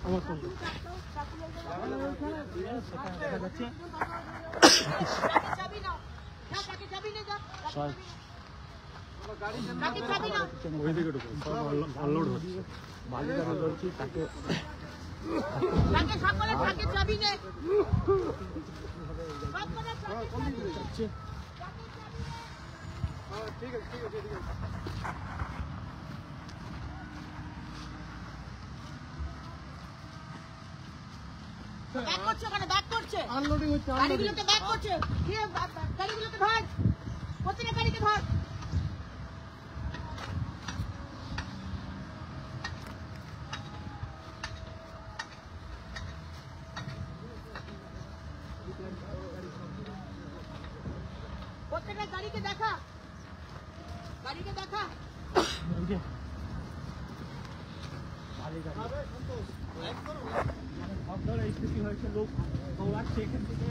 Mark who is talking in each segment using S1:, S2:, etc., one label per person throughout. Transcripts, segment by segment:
S1: ঠিক আছে ঠিক আছে ঠিক আছে
S2: ব্যাক করছে ওখানে ব্যাক করছে
S1: আনলোডিং হচ্ছে
S2: গাড়িগুলোকে ব্যাক করছে কে গাড়িগুলোকে ভাগ প্রতিটা গাড়িকে ভাগ প্রত্যেকটা গাড়িকে দেখা
S1: স্थिতি হয়েছে লোক দৌড়াচ্ছে এখান থেকে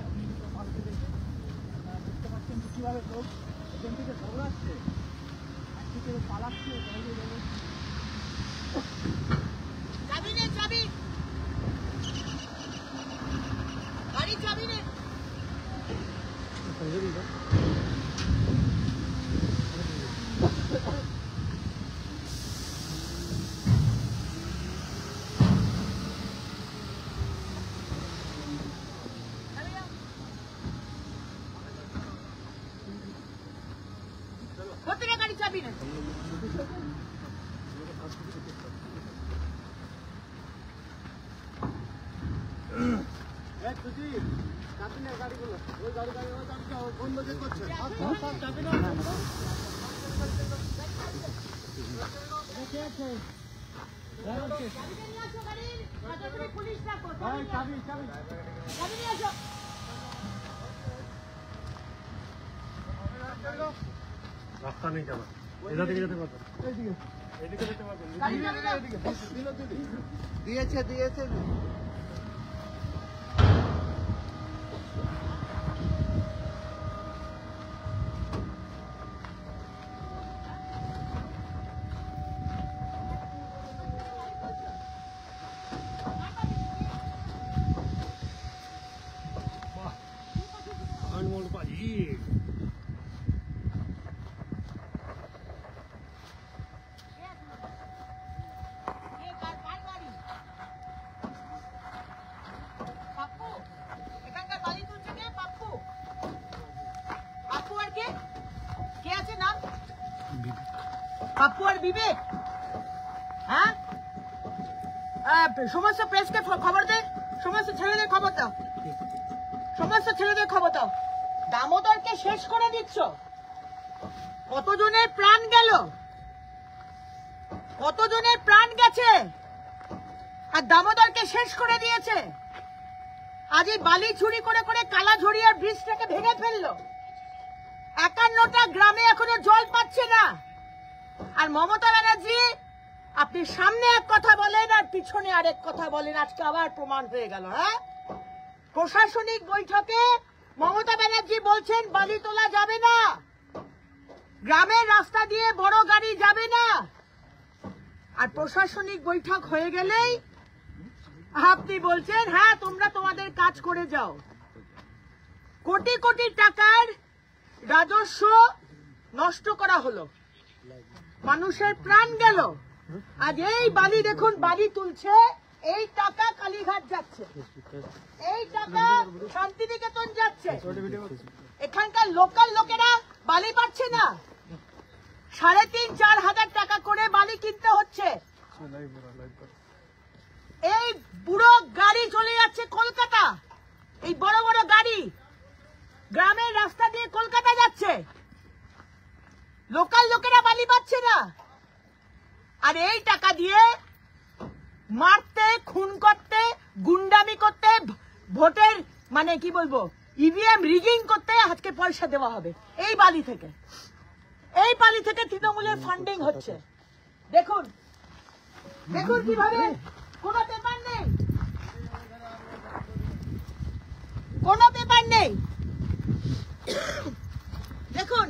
S1: বুঝতে পারছেন কিভাবে লোক এখান থেকে দৌড়াচ্ছে একদিকে পালাচ্ছে
S2: চাবি নে চাবি গাড়ি চাবি নে প্রত্যেকটা গাড়ি চাবি নে
S1: গাড়িগুলো ওই গাড়ি বন্ধ যে করছে চাবি না রাস্তা নেই যাওয়া এদিকে যেতে পারবেন এদিকে যেতে পারবেন দিয়েছে
S2: পাপ্পু আর বিবেক হ্যাঁ সমস্ত প্রেসকে খবর দে সমস্ত ছেলেদের খবর দাও সমস্ত ছেলেদের খবর দাও দামোদরকে শেষ করে দিচ্ছ কতজনের প্রাণ গেল কতজনের প্রাণ গেছে আর দামোদরকে শেষ করে দিয়েছে আজ এই বালি চুরি করে করে কালাঝড়িয়ার ব্রিজটাকে ভেঙে ফেললো 51টা গ্রামে এখনো জল পাচ্ছে না আর মমতা ব্যানার্জি আপনি সামনে এক কথা বলেন আর পিছনে আরেক কথা বলেন আজকে আবার প্রমাণ হয়ে গেল হ্যাঁ প্রশাসনিক বৈঠকে মমতা ব্যানার্জি বলছেন বালি তোলা যাবে না গ্রামের রাস্তা দিয়ে বড় গাড়ি যাবে না আর প্রশাসনিক বৈঠক হয়ে গেলেই আপনি বলছেন হ্যাঁ তোমরা তোমাদের কাজ করে যাও কোটি কোটি টাকার রাজস্ব নষ্ট করা হলো মানুষের প্রাণ গেল আজ এই বালি দেখুন বালি তুলছে এই টাকা কালীঘাট যাচ্ছে এই টাকা শান্তিনিকেতন যাচ্ছে এখানকার লোকাল লোকেরা বালি পাচ্ছে না 3,500-4 হাজার টাকা করে বালি কিনতে হচ্ছে এই পুরো গাড়ি চলে যাচ্ছে কলকাতা এই বড় বড় গাড়ি গ্রামের রাস্তা দিয়ে কলকাতা যাচ্ছে লোকাল লোকেরা বালি পাচ্ছে না আর এই টাকা দিয়ে মারতে খুন করতে গুন্ডামি করতে ভোটের মানে কি বলবো ইভিএম রিগিং করতে আজকে পয়সা দেওয়া হবে এই বালি থেকে তৃণমূলের ফান্ডিং হচ্ছে দেখুন দেখুন কিভাবে কোনো পেপার নেই দেখুন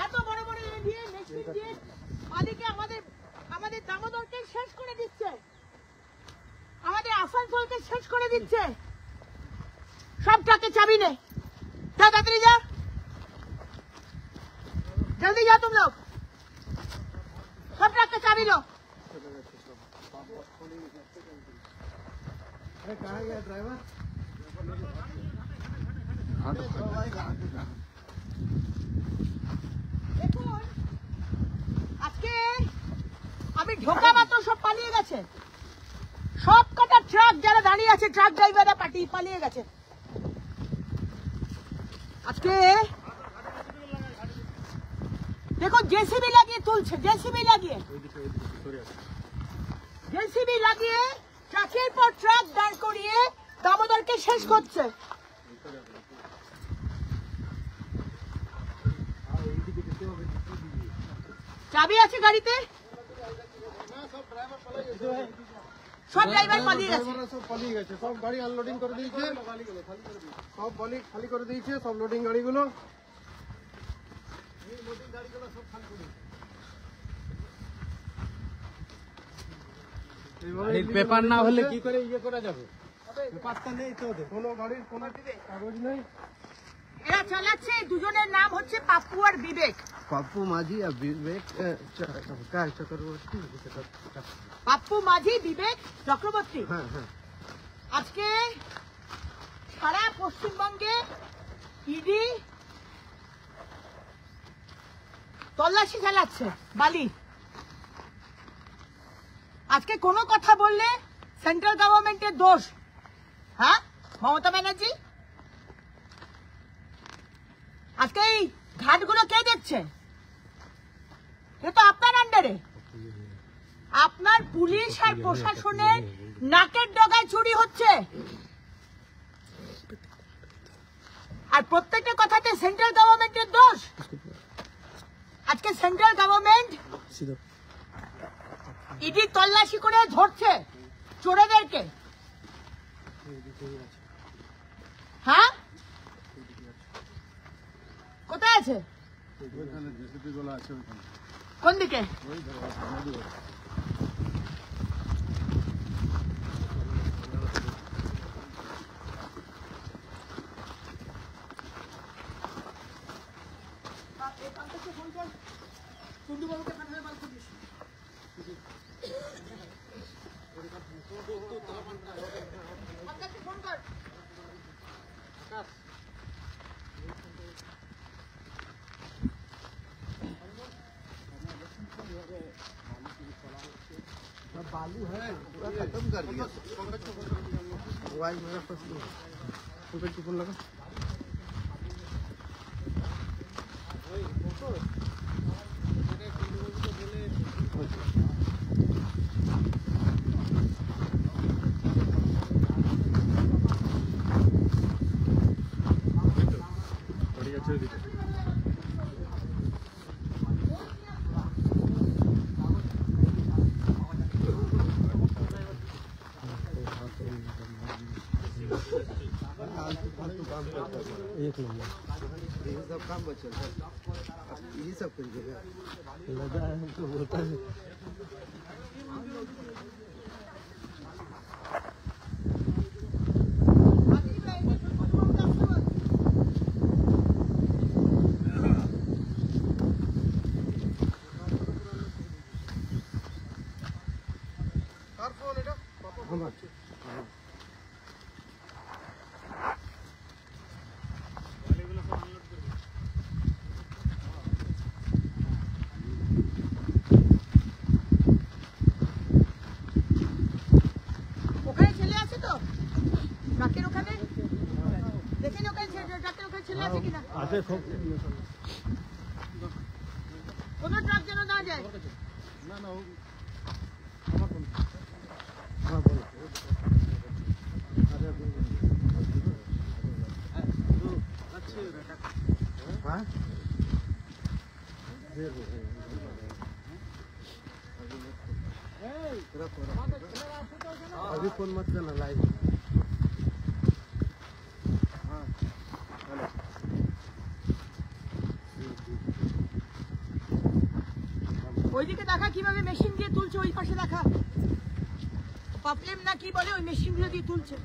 S2: এত বড় বড় দিয়ে মেশিন দিয়ে বালিকে আমাদের দামোদরকে শেষ করে দিচ্ছে আমাদের দিচ্ছে। সব ট্রাকে চাবি নে, তাড়াতাড়ি যা, जल्दी जाओ तुम लोग, सब ट्रक का चाबी लो।
S3: अरे कहाँ गया ड्राइवर?
S2: দেখুন আজকে আমি ঢোকা মাত্র সব পালিয়ে গেছে, সব কটা ট্রাক যারা দাঁড়িয়ে আছে ট্রাক ড্রাইভাররা পালিয়ে গেছে। আজকে দেখো জেসিবি লাগিয়ে তুলছে, জেসিবি লাগিয়ে ট্রাকের পর ট্রাক দাঁড় করিয়ে দামোদরকে শেষ করছে। চাবি আছে গাড়িতে, সব ড্রাইভার পালিয়ে গেছে,
S3: সব পালিয়ে গেছে, সব গাড়ি আনলোডিং করে দিয়েছে, সব খালি করে দিয়েছে, সব লোডিং গাড়িগুলো
S1: পেপার না হলে কি করে ইয়ে করা যাবে?
S3: পেপারটা নেই তো, কোনো গাড়ির কোনো কাগজ নেই।
S2: এরা চালাচ্ছে, দুজনের নাম হচ্ছে পাপ্পু আর বিবেক।
S3: পাপ্পু মাঝি আর বিবেক চক্রবর্তী।
S2: পাপ্পু মাঝি, বিবেক চক্রবর্তী।
S3: হ্যাঁ হ্যাঁ,
S2: আজকে সারা পশ্চিমবঙ্গে ইডি তল্লাশি চালাচ্ছে বালি। আজকে কোনো কথা বললে সেন্ট্রাল গভর্নমেন্টের দোষ। হ্যাঁ মমতা ব্যানার্জি, আজকে এই ঘাটগুলো কে দেখছে? এ তো আপনার আন্ডারে, আপনার পুলিশ আর প্রশাসনের নাকের ডগায় চুরি হচ্ছে, আর প্রত্যেকটা কথাতে সেন্ট্রাল গভর্নমেন্টের দোষ। আজকে সেন্ট্রাল গভর্নমেন্ট ইডি তল্লাশি করে ধরছে চোরেদেরকে। হ্যাঁ কোথায় আছে? কোন দিকে?
S3: बालू है पूरा खत्म कर दिया। मोबाइल मेरा पास नहीं है, पंकज को फोन लगा। एक नंबर ये सब काम बचल है, यही सब करिएगा। लगा है हमको बोलता है
S2: কোনো ট্রাক যেন না যায়।
S3: না না अभी फोन मत करना लाइव।
S2: ওইদিকে দেখা কিভাবে মেশিন দিয়ে তুলছে, ওই পাশে দেখা পাপলেম না কি বলে ওই মেশিন গুলো দিয়ে তুলছে।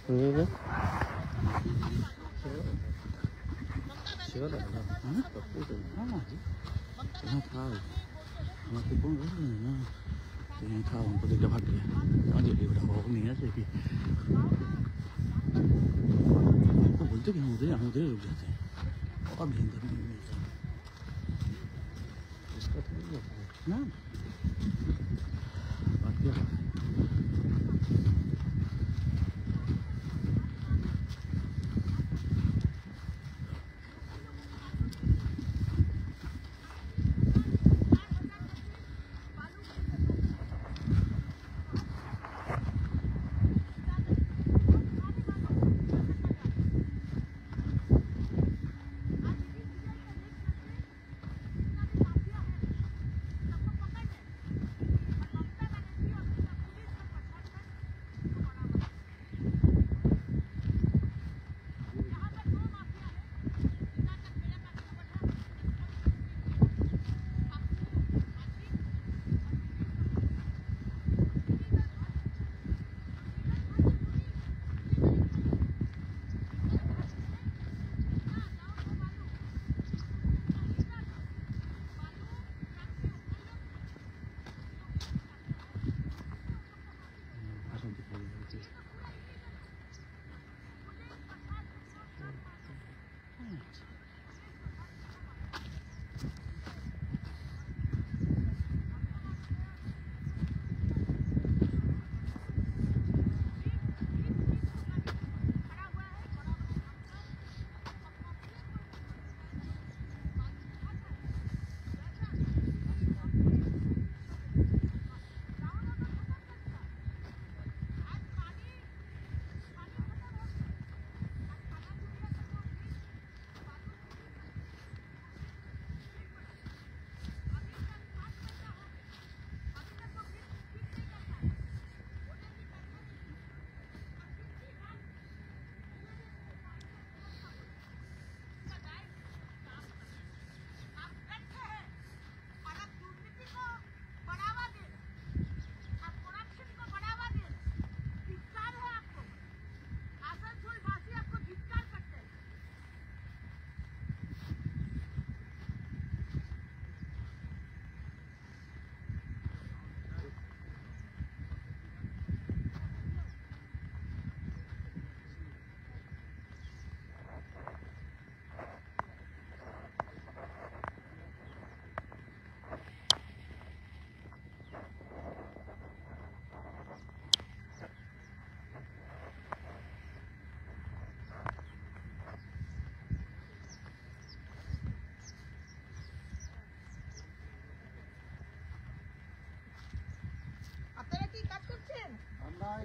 S4: बोलते कि हम उधर रुक जाते हैं और भयंकर इसका ना बात क्या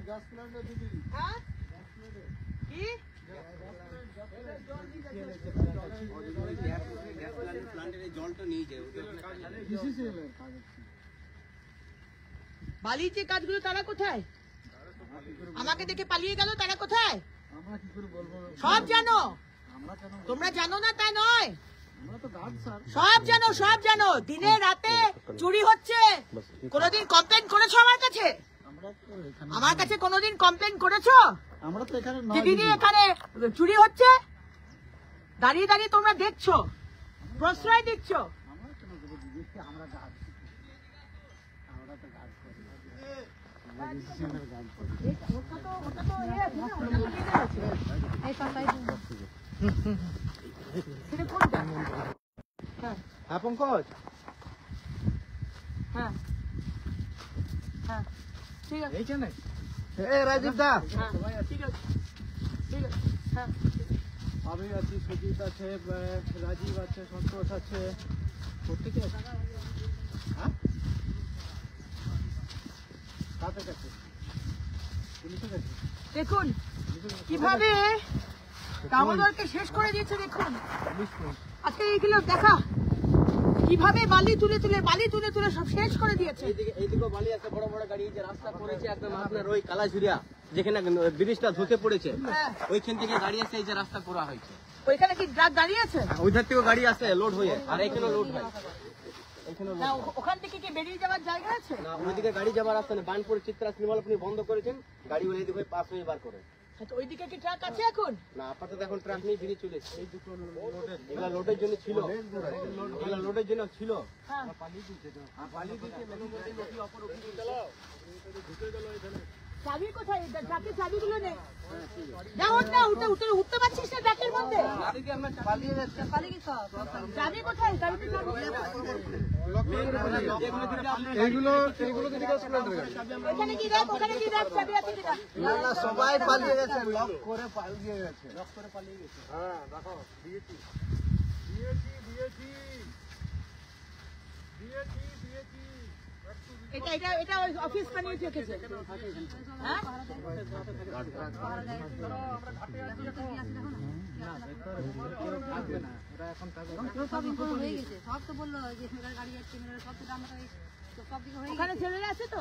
S3: গ্যাস প্ল্যান্টে দিদি
S2: হ্যাঁ কি বালি যে কাজগুলো তারা কোথায়? আমাকে দেখে পালিয়ে গেল, তারা কোথায়?
S3: আমরা কি করে বলবো?
S2: সব জানো
S3: আমরা কেন?
S2: তোমরা জানো না তা নয়,
S3: আমরা তো গার্ড স্যার।
S2: সব জানো, সব জানো। দিনে রাতে চুরি হচ্ছে, কোনোদিন কমপ্লেন করেছো আমার কাছে?
S3: আমরা তো এখানে,
S2: আমার কাছে কোনোদিন কমপ্লেন করেছো
S3: আমরা তো এখানে
S2: যে দিদি এখানে চুরি হচ্ছে? দাঁড়িয়ে দাঁড়িয়ে তোমরা দেখছো, প্রশ্রয় দিচ্ছ।
S3: আমরা কেন দেবো দিদি? আমরা গার্ড, আমরা তো গার্ড করি, আমরা ডিসিশনের গার্ড করি।
S2: ওটা তো এ আছে না, ওটা তো লিডার আছে। এই পাতাই সেটা কোনটা? হ্যাঁ
S3: হ্যাঁ পঙ্কজ,
S2: হ্যাঁ হ্যাঁ ঠিক আছে,
S3: এইখানে এ রাজীব দা,
S2: হ্যাঁ ঠিক আছে, ঠিক আছে, হ্যাঁ
S3: আমি আছি, সুজিত আছে, রাজীব আছে, সন্তোষ আছে, প্রত্যেকে আছে। হ্যাঁ কাদের কাছে? পুলিশের কাছে?
S2: দেখুন কিভাবে দামোদরকে শেষ করে দিয়েছে। দেখুন আজকে এইগুলো দেখা, কিভাবে বালি তুলে তুলে সব শেষ করে দিয়েছে।
S5: এইদিকে বালি আছে, বড় বড় গাড়ি যে রাস্তা পড়েছে একদম আপনার ওই কালাঝুরিয়া যেখানে ব্রিজটা ধসে পড়েছে,
S2: হ্যাঁ
S5: ওইখান থেকে গাড়ি আছে, এই যে রাস্তা করা হয়েছে।
S2: ওইখানে কি ট্রাক দাঁড়িয়ে আছে?
S5: ওইধার থেকে গাড়ি আসে লোড হয়ে, আর এখানে লোড হয়।
S2: না ওখান থেকে কি বেরিয়ে যাওয়ার জায়গা আছে?
S5: না ওইদিকে গাড়ি যাবার রাস্তা নেই, বানপুর চিত্রা সিনেমা আপনি বন্ধ করেছেন, গাড়ি ওইদিকে পাস হয়ে বার করে।
S2: আচ্ছা ওইদিকে কি ট্রাক আছে এখন?
S5: না আপাতত এখন ট্রাক নিয়ে বেরিয়ে চলেছে। এই দুটো এগুলা লোডের জন্য ছিল, এগুলা লোডের জন্য ছিল।
S2: হ্যাঁ চাবি কোথায়? ট্রাকের চাবিগুলো নেই। যাও না, উঠতে পারছিস না ট্রাকের মধ্যে? চাবি কোথায়? চাবি ওখানে কি দেখ, ওখানে কি দেখ চাবি আছে কিনা?
S3: না সবাই পালিয়ে গেছে, লক করে পালিয়ে গেছে।
S1: হ্যাঁ দেখো দিয়েছি।
S2: এটা ওই অফিস বানিয়ে রেখেছে। হ্যাঁ ওখানে ছেলেরা আছে তো?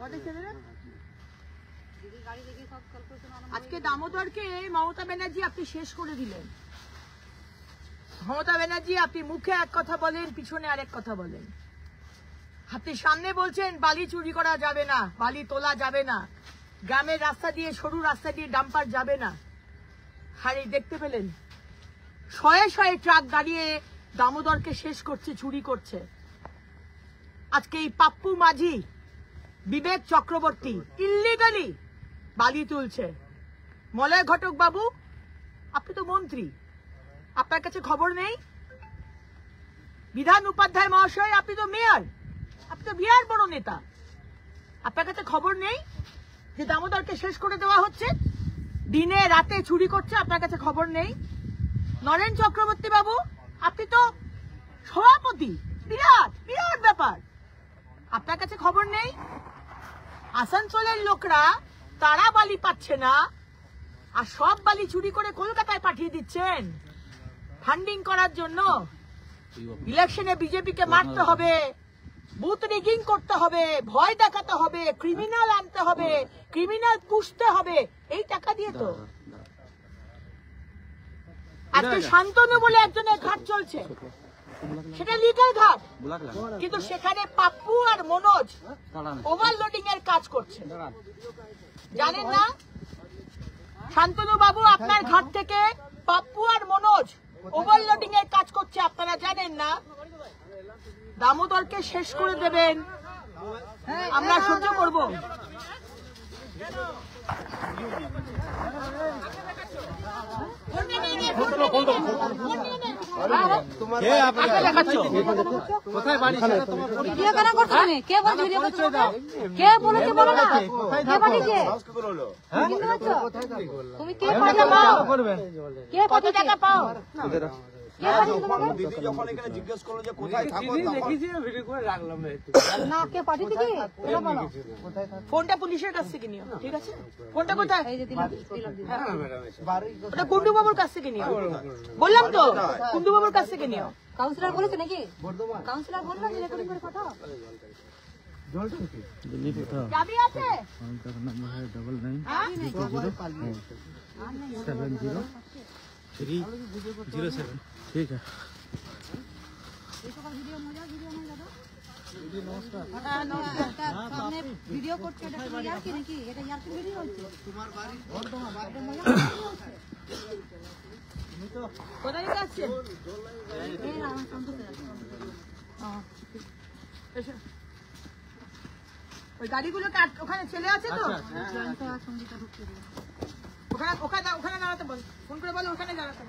S2: ওদের ছেলেরা আজকে দামোদরকে মমতা ব্যানার্জি আপনি শেষ করে দিলেন। মমতা ব্যানার্জি আপনি মুখে এক কথা বলেন, পিছনে আরেক কথা বলেন। আপনি সামনে বলছেন বালি চুরি করা যাবে না, বালি তোলা যাবে না, গ্রামের রাস্তা দিয়ে, সরু রাস্তা দিয়ে ডাম্পার যাবে না। আর এই দেখতে পেলেন শয়ে শয়ে ট্রাক দাঁড়িয়ে দামোদরকে শেষ করছে, চুরি করছে। আজকে এই পাপ্পু মাঝি, বিবেক চক্রবর্তী ইল্লিগালি বালি তুলছে। মলয় ঘটক বাবু আপনি তো মন্ত্রী, আপনার কাছে খবর নেই? বিধান উপাধ্যায় মহাশয় আপনি তো মেয়র, আপনি তো বিরাট বড় নেতা, আপনার কাছে খবর নেই যে দামোদরকে শেষ করে দেওয়া হচ্ছে? দিনে রাতে চুরি করছে, আপনার কাছে খবর নেই? নরেন চক্রবর্তী বাবু আপনি তো সভাপতি, বিরাট বিরাট ব্যাপার, আপনার কাছে খবর নেই? আসানসোলের লোকরা তারা বালি পাচ্ছে না, আর সব বালি চুরি করে কলকাতায় পাঠিয়ে দিচ্ছেন ফান্ডিং করার জন্য। ইলেকশনে বিজেপিকে মারতে হবে, বুথ রিগিং করতে হবে, ভয় দেখাতে হবে, ক্রিমিনাল আনতে হবে, ক্রিমিনাল পুষতে হবে, এই টাকা দিয়ে তো। আজকে শান্তনু বলে একজনের ঘাট চলছে, সেটা লিগাল ঘাট, কিন্তু সেখানে পাপ্পু আর মনোজ ওভারলোডিং এর কাজ করছে। জানেন না শান্তনু বাবু আপনার ঘাট থেকে পাপ্পু আর মনোজ ওভারলোডিং এর কাজ করছে, আপনারা জানেন না? দামোদরকে শেষ করে দেবেন, আমরা সহ্য করব?
S5: কোথায় বাড়ি?
S6: ভিডিও কেন করছো তুমি? কে বলছে ভিডিও করছো? কে বলেছে বলো না? কে পাঠিয়েছে? বুঝতে পারছো? তুমি কে পাঠিয়ে পাও? কে
S2: কত টাকা পাও?
S6: কে পাঠিয়েছে তোমাকে?
S3: দিদি যখন এখানে জিজ্ঞেস করলো যে কোথায় থাকো,
S6: না কে পাঠিয়েছে কি? ওটা বলো।
S2: ফোনটা পুলিশের কাছ থেকে নিও, ঠিক আছে? ফোনটা কোথায়?
S6: এই যে দিলাম।
S2: ওটা কুন্ডু বাবুর কাছ থেকে নিও, বললাম তো কুন্ডু বাবুর কাছ থেকে নিও।
S6: কাউন্সিলর বলেছে নাকি? কাউন্সিলর বললো যে রেকর্ডিং করে পাঠাও।
S2: চাবি আছে?
S4: नंबर है 99
S2: হ্যাঁ?
S4: 70 ठीक है।
S2: হ্যাঁ, নমস্কার।
S6: সামনে ভিডিও করছে, এটা কি ইয়ার্কি নাকি? এটা ইয়ার্কি ভিডিও হচ্ছে।
S2: কোথায় থেকে আসছেন?
S6: এই না, আমার সন্তোষে আছে।
S2: এসো। ওই গাড়িগুলোকে ওখানে ছেলে আছে তো?
S6: জয়ন্ত আর সঙ্গীতা ঢুকছে।
S2: ওখানে দাঁড়াতে বল, ফোন করে বলো ওখানে দাঁড়াতে।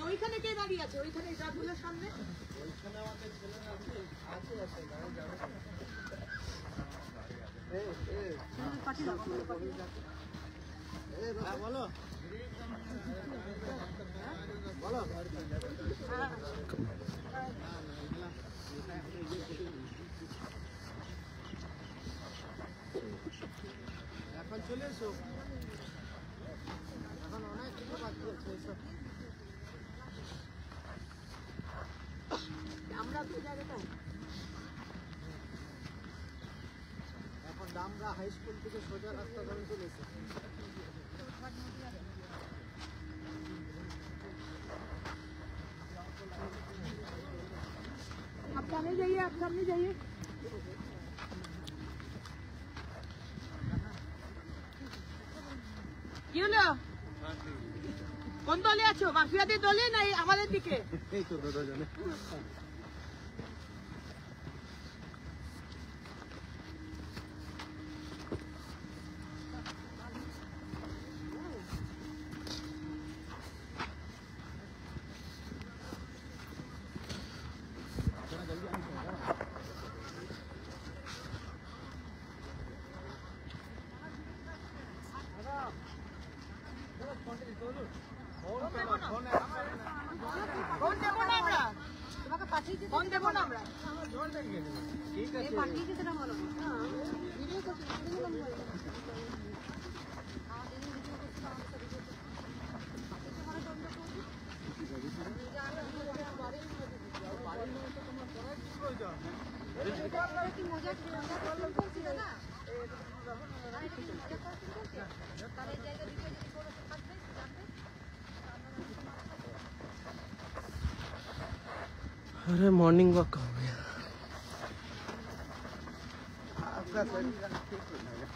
S2: ওইখানে কে দাঁড়িয়ে আছে? ওইখানে ট্রাকগুলোর সামনে
S6: পাঠিয়ে দাও, পাঠিয়ে দাও।
S3: এখন চলে এসো।
S2: আমরা তো জায়গাটা
S3: এখন ডামরা হাই স্কুল থেকে সোজা রাস্তা ধরে চলে এসো।
S2: आप सामने जाइए, आप सामने जाइए। কি হলো? কোন দলে আছো? মাফিয়াদের দলে না আমাদের দিকে?
S3: এই তো দুজনে
S2: ফোন দেবো না আমরা,
S6: তোমাকে পাঠিয়ে দিতে
S2: ফোন দেবো না আমরা।
S6: পাঠিয়ে দিতে না বলো ভিডিও করছি কি মজা করছি দাদা তাহলে জায়গা দিকে যদি কোনো থাকবে জানবে
S3: अरे मॉर्निंग वॉक हो गया आपका शरीर ठीक हो जाएगा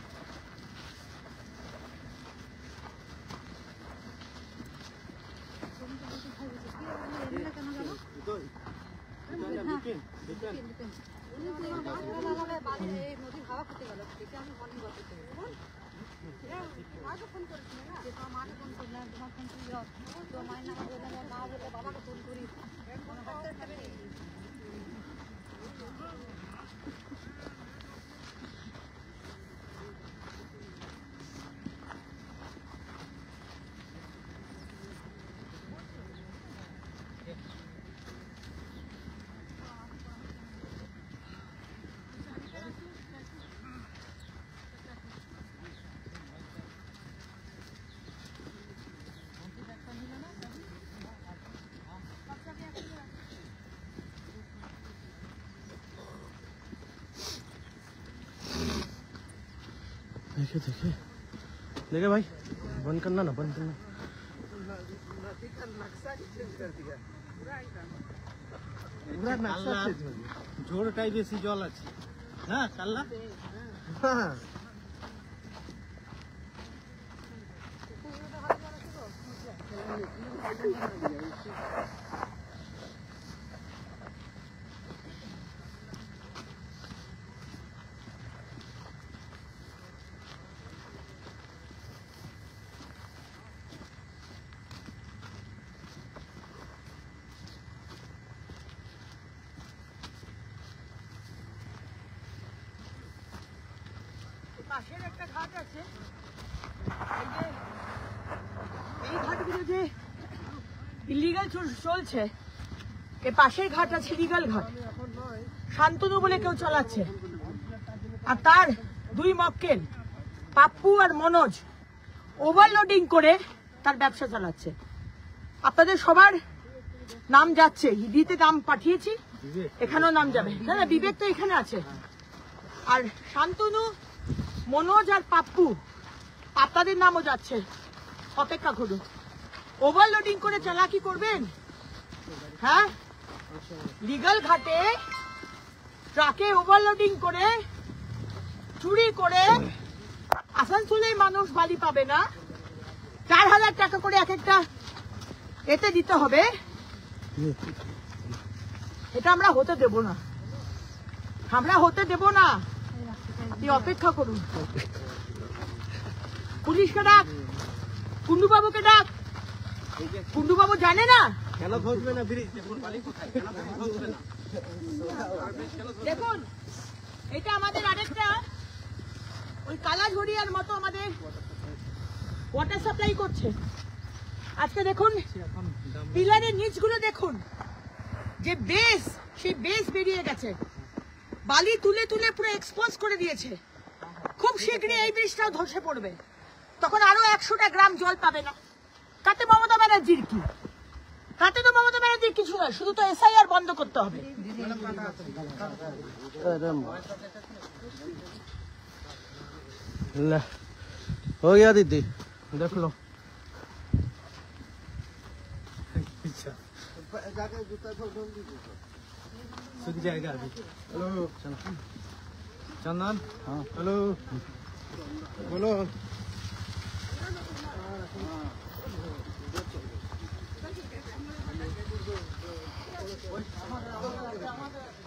S6: নদীর হাওয়া খেতে গেল দেখে আমি মর্নিং ওয়াক করতে গেলাম মাকে ফোন করেছিল না তোমার মাকে ফোন করলাম তোমার ফোন ছিল তো মায়ের নাম্বার বললাম মা বললো বাবাকে ফোন করি
S3: देखे देखे देखे भाई बंद करना ना बंद करना पूरा नक्शा चेंज हो गया
S4: ঝোড়টাই বেশি জল আছে না কাল্লা
S3: हाँ
S2: পাশের একটা ঘাট আছে, এই ঘাটগুলো যে ইলিগাল চলছে, এ পাশের ঘাট আছে লিগাল ঘাট, শান্তনু বলে কেউ চালাচ্ছে, আর তার দুই মক্কেল পাপ্পু আর মনোজ ওভারলোডিং করে তার ব্যবসা চালাচ্ছে। আপনাদের সবার নাম যাচ্ছে, ইডিতে নাম পাঠিয়েছি, এখানেও নাম যাবে। না না, বিবেক তো এখানে আছে। আর শান্তনু, মনোজ আর পাপ্পু আপনাদের নামও যাচ্ছে, অপেক্ষা করুন। ওভারলোডিং করে চালাকি করবেন, হ্যাঁ? লিগাল ঘাটে ট্রাকে ওভারলোডিং করে চুরি করে আসানসোলের মানুষ বালি পাবে না, 4000 টাকা করে এক একটা এতে দিতে হবে। এটা আমরা হতে দেব না, আমরা হতে দেব না। আপনি অপেক্ষা করুন। পুলিশকে ডাক, কুন্ডুবাবুকে ডাক। কুন্ডুবাবু জানে না?
S3: কেন ঘষবে না ব্রিজ? দেখুন বালি কোথায়, কেন ঘষবে না?
S2: দেখুন, এটা আমাদের আরেকটা ওই কালাঝড়িয়ার মতো আমাদের ওয়াটার সাপ্লাই করছে। আজকে দেখুন পিলারের নিচগুলো দেখুন, যে বেস, সেই বেস বেরিয়ে গেছে, বালি তুলে তুলে পুরো এক্সপোজ করে দিয়েছে। খুব শীঘ্রই এই ব্রিজটাও ধসে পড়বে, তখন আরো 100টা গ্রাম জল পাবে না। তাতে মমতা ব্যানার্জির কি? তাতে তো মমতা ব্যানার্জির কিছু নয়, শুধু তো SIR বন্ধ করতে হবে।
S3: ले हो गया दीदी, देख लो।
S4: सूख जाएगा अभी।
S3: हेलो
S4: चंदन
S3: हाँ हेलो बोलो। আমাদের